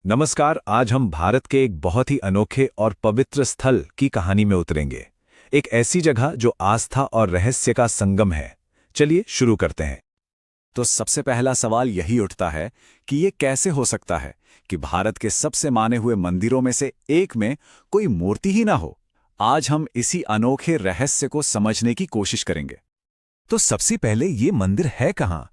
नमस्कार। आज हम भारत के एक बहुत ही अनोखे और पवित्र स्थल की कहानी में उतरेंगे। एक ऐसी जगह जो आस्था और रहस्य का संगम है। चलिए शुरू करते हैं। तो सबसे पहला सवाल यही उठता है कि ये कैसे हो सकता है कि भारत के सबसे माने हुए मंदिरों में से एक में कोई मूर्ति ही ना हो। आज हम इसी अनोखे रहस्य को समझने की कोशिश करेंगे। तो सबसे पहले ये मंदिर है कहाँ?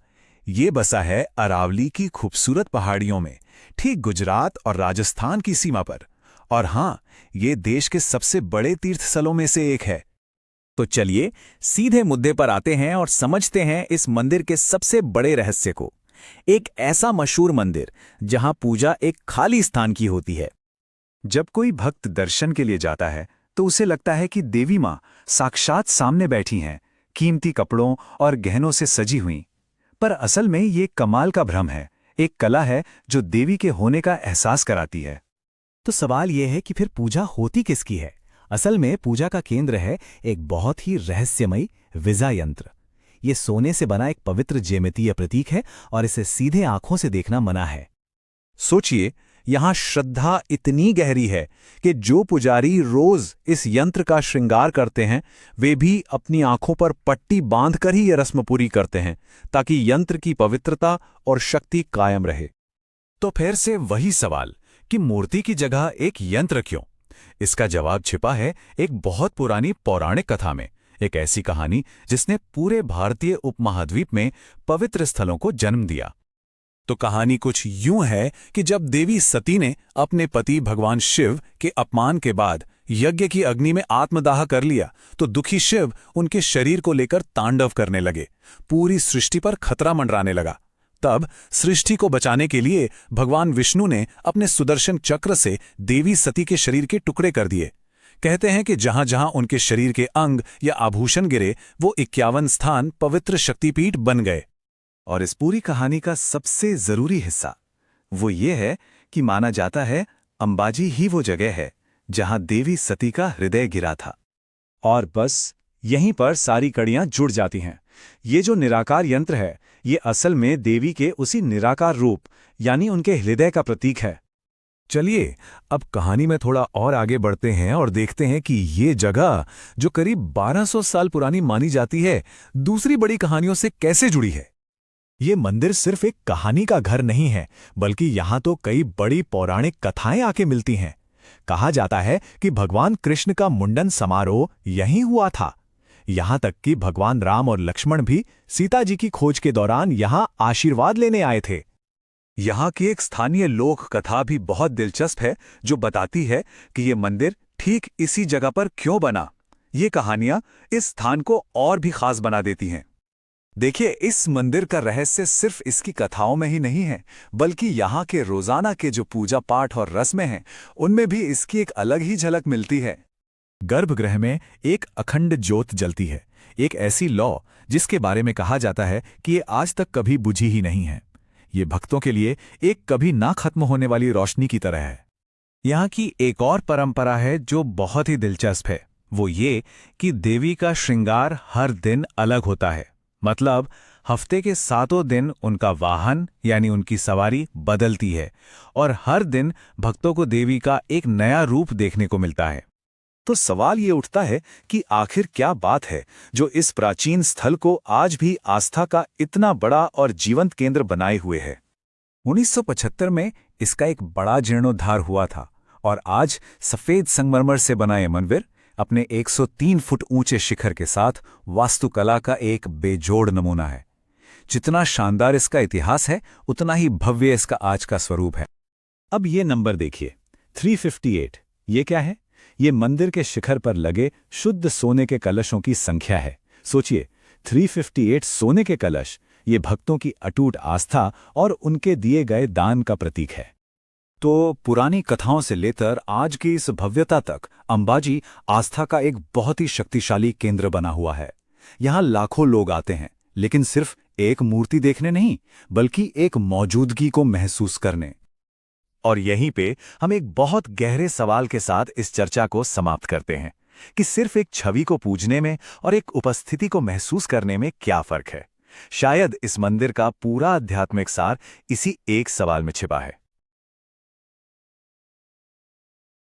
ये बसा है अरावली की खूबसूरत पहाड़ियों में, ठीक गुजरात और राजस्थान की सीमा पर। और हाँ, ये देश के सबसे बड़े तीर्थ स्थलों में से एक है। तो चलिए सीधे मुद्दे पर आते हैं और समझते हैं इस मंदिर के सबसे बड़े रहस्य को। एक ऐसा मशहूर मंदिर जहां पूजा एक खाली स्थान की होती है। जब कोई भक्त दर्शन के लिए जाता है तो उसे लगता है कि देवी मां साक्षात सामने बैठी हैं, कीमती कपड़ों और गहनों से सजी हुई। पर असल में ये कमाल का भ्रम है, एक कला है जो देवी के होने का एहसास कराती है। तो सवाल यह है कि फिर पूजा होती किसकी है? असल में पूजा का केंद्र है एक बहुत ही रहस्यमयी विजा यंत्र। ये सोने से बना एक पवित्र ज्यामितीय प्रतीक है और इसे सीधे आंखों से देखना मना है। सोचिए, यहां श्रद्धा इतनी गहरी है कि जो पुजारी रोज इस यंत्र का श्रृंगार करते हैं वे भी अपनी आंखों पर पट्टी बांधकर ही यह रस्म पूरी करते हैं ताकि यंत्र की पवित्रता और शक्ति कायम रहे। तो फिर से वही सवाल कि मूर्ति की जगह एक यंत्र क्यों? इसका जवाब छिपा है एक बहुत पुरानी पौराणिक कथा में, एक ऐसी कहानी जिसने पूरे भारतीय उपमहाद्वीप में पवित्र स्थलों को जन्म दिया। तो कहानी कुछ यूं है कि जब देवी सती ने अपने पति भगवान शिव के अपमान के बाद यज्ञ की अग्नि में आत्मदाह कर लिया तो दुखी शिव उनके शरीर को लेकर तांडव करने लगे। पूरी सृष्टि पर खतरा मंडराने लगा। तब सृष्टि को बचाने के लिए भगवान विष्णु ने अपने सुदर्शन चक्र से देवी सती के शरीर के टुकड़े कर दिए। कहते हैं कि जहां जहां उनके शरीर के अंग या आभूषण गिरे वो 51 स्थान पवित्र शक्तिपीठ बन गए। और इस पूरी कहानी का सबसे जरूरी हिस्सा वो ये है कि माना जाता है अंबाजी ही वो जगह है जहां देवी सती का हृदय गिरा था। और बस यहीं पर सारी कड़ियां जुड़ जाती हैं। ये जो निराकार यंत्र है ये असल में देवी के उसी निराकार रूप यानी उनके हृदय का प्रतीक है। चलिए अब कहानी में थोड़ा और आगे बढ़ते हैं और देखते हैं कि ये जगह जो करीब 1200 साल पुरानी मानी जाती है दूसरी बड़ी कहानियों से कैसे जुड़ी है। ये मंदिर सिर्फ एक कहानी का घर नहीं है, बल्कि यहाँ तो कई बड़ी पौराणिक कथाएं आके मिलती हैं। कहा जाता है कि भगवान कृष्ण का मुंडन समारोह यहीं हुआ था। यहाँ तक कि भगवान राम और लक्ष्मण भी सीता जी की खोज के दौरान यहाँ आशीर्वाद लेने आए थे। यहाँ की एक स्थानीय लोक कथा भी बहुत दिलचस्प है जो बताती है कि ये मंदिर ठीक इसी जगह पर क्यों बना। ये कहानियां इस स्थान को और भी खास बना देती हैं। देखिए, इस मंदिर का रहस्य सिर्फ इसकी कथाओं में ही नहीं है, बल्कि यहाँ के रोजाना के जो पूजा पाठ और रस्में हैं उनमें भी इसकी एक अलग ही झलक मिलती है। गर्भगृह में एक अखंड ज्योत जलती है, एक ऐसी लौ जिसके बारे में कहा जाता है कि ये आज तक कभी बुझी ही नहीं है। ये भक्तों के लिए एक कभी ना खत्म होने वाली रोशनी की तरह है। यहाँ की एक और परंपरा है जो बहुत ही दिलचस्प है। वो ये कि देवी का श्रृंगार हर दिन अलग होता है। मतलब हफ्ते के 7 दिन उनका वाहन यानी उनकी सवारी बदलती है और हर दिन भक्तों को देवी का एक नया रूप देखने को मिलता है। तो सवाल ये उठता है कि आखिर क्या बात है जो इस प्राचीन स्थल को आज भी आस्था का इतना बड़ा और जीवंत केंद्र बनाए हुए है। 1975 में इसका एक बड़ा जीर्णोद्धार हुआ था और आज सफेद संगमरमर से बना ये मंदिर अपने 103 फुट ऊंचे शिखर के साथ वास्तुकला का एक बेजोड़ नमूना है। जितना शानदार इसका इतिहास है उतना ही भव्य इसका आज का स्वरूप है। अब ये नंबर देखिए, 358। ये क्या है? ये मंदिर के शिखर पर लगे शुद्ध सोने के कलशों की संख्या है। सोचिए, 358 सोने के कलश, ये भक्तों की अटूट आस्था और उनके दिए गए दान का प्रतीक है। तो पुरानी कथाओं से लेकर आज की इस भव्यता तक अंबाजी आस्था का एक बहुत ही शक्तिशाली केंद्र बना हुआ है। यहाँ लाखों लोग आते हैं, लेकिन सिर्फ एक मूर्ति देखने नहीं, बल्कि एक मौजूदगी को महसूस करने। और यहीं पे हम एक बहुत गहरे सवाल के साथ इस चर्चा को समाप्त करते हैं कि सिर्फ एक छवि को पूजने में और एक उपस्थिति को महसूस करने में क्या फर्क है। शायद इस मंदिर का पूरा आध्यात्मिक सार इसी एक सवाल में छिपा है।